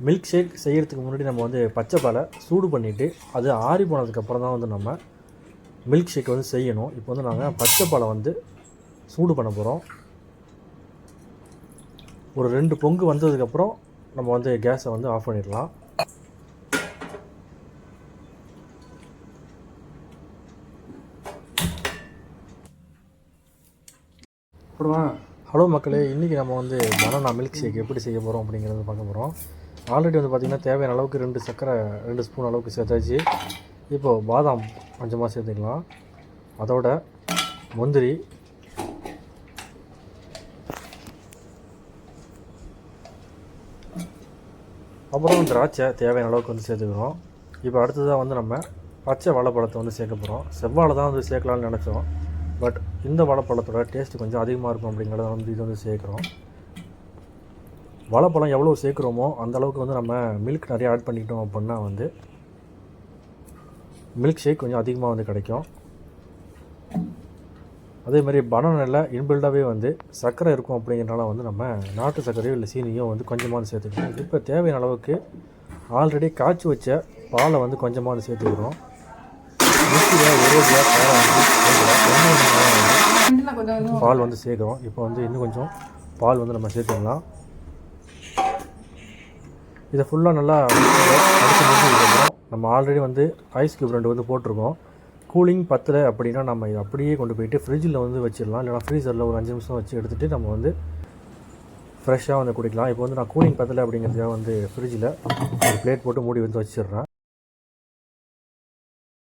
Milk shake செய்கிறதுக்கு முன்னாடி நம்ம வந்து பச்சை பாலை சூடு பண்ணிவிட்டு அது ஆறி போனதுக்கப்புறம் தான் வந்து நம்ம மில்க் ஷேக் வந்து செய்யணும். இப்போ வந்து நாங்கள் பச்சை பாலை வந்து சூடு பண்ண போகிறோம். ஒரு 2 பொங்கு வந்ததுக்கப்புறம் நம்ம வந்து கேஸை வந்து ஆஃப் பண்ணிடலாம். ஹலோ மக்களே, இன்றைக்கி நம்ம வந்து பனானா மில்க் ஷேக் எப்படி செய்ய போகிறோம் அப்படிங்கிறத பார்க்க போகிறோம். ஆல்ரெடி வந்து பார்த்திங்கன்னா தேவையான அளவுக்கு 2 ஸ்பூன் அளவுக்கு சேர்த்தாச்சு. இப்போது பாதாம் கொஞ்சமாக சேர்த்துக்கலாம். அதோட முந்திரி, அப்புறம் திராட்சை தேவையான அளவுக்கு வந்து சேர்த்துக்கிறோம். இப்போ அடுத்ததாக வந்து நம்ம பச்சை வாழைப்பழத்தை வந்து சேர்க்க போகிறோம். செவ்வாழை தான் வந்து சேர்க்கலான்னு நினச்சோம், பட் இந்த வாழைப்பழத்தோட டேஸ்ட்டு கொஞ்சம் அதிகமாக இருக்கும் அப்படிங்கிறத வந்து இது வந்து சேர்க்குறோம். வாழைப்பழம் எவ்வளோ சேர்க்குறோமோ அந்தளவுக்கு வந்து நம்ம மில்க் நிறையா ஆட் பண்ணிக்கிட்டோம் அப்படின்னா வந்து மில்க் ஷேக் கொஞ்சம் அதிகமாக வந்து கிடைக்கும். அதேமாதிரி பனானாவில் இன்பில்டாகவே வந்து சர்க்கரை இருக்கும் அப்படிங்கிறனால வந்து நம்ம நாட்டு சர்க்கரையோ இல்லை சீனியோ வந்து கொஞ்சமாக வந்து சேர்த்துக்கணும். இப்போ தேவையான அளவுக்கு ஆல்ரெடி காய்ச்சி வச்ச பாலை வந்து கொஞ்சமாக வந்து சேர்த்துக்கிறோம். பால் வந்து சேர்க்குறோம். இப்போ வந்து இன்னும் கொஞ்சம் பால் வந்து நம்ம சேர்த்துக்கலாம். இதை ஃபுல்லாக நல்லா அடித்து முடிச்சதுக்கப்புறம் நம்ம ஆல்ரெடி வந்து ஐஸ் க்யூப் 2 வந்து போட்டிருக்கோம். கூலிங் பத்தலை அப்படின்னா நம்ம இதை அப்படியே கொண்டு போயிட்டு ஃப்ரிட்ஜில் வந்து வச்சிடலாம். இல்லைனா ஃப்ரீசரில் ஒரு 5 நிமிஷம் வச்சு எடுத்துகிட்டு நம்ம வந்து ஃப்ரெஷ்ஷாக வந்து குடிக்கலாம். இப்போ வந்து நான் கூலிங் பத்தலை அப்படிங்கிறதுக்காக வந்து ஃப்ரிட்ஜில் ஒரு பிளேட் போட்டு மூடி வந்து வச்சிடுறேன்.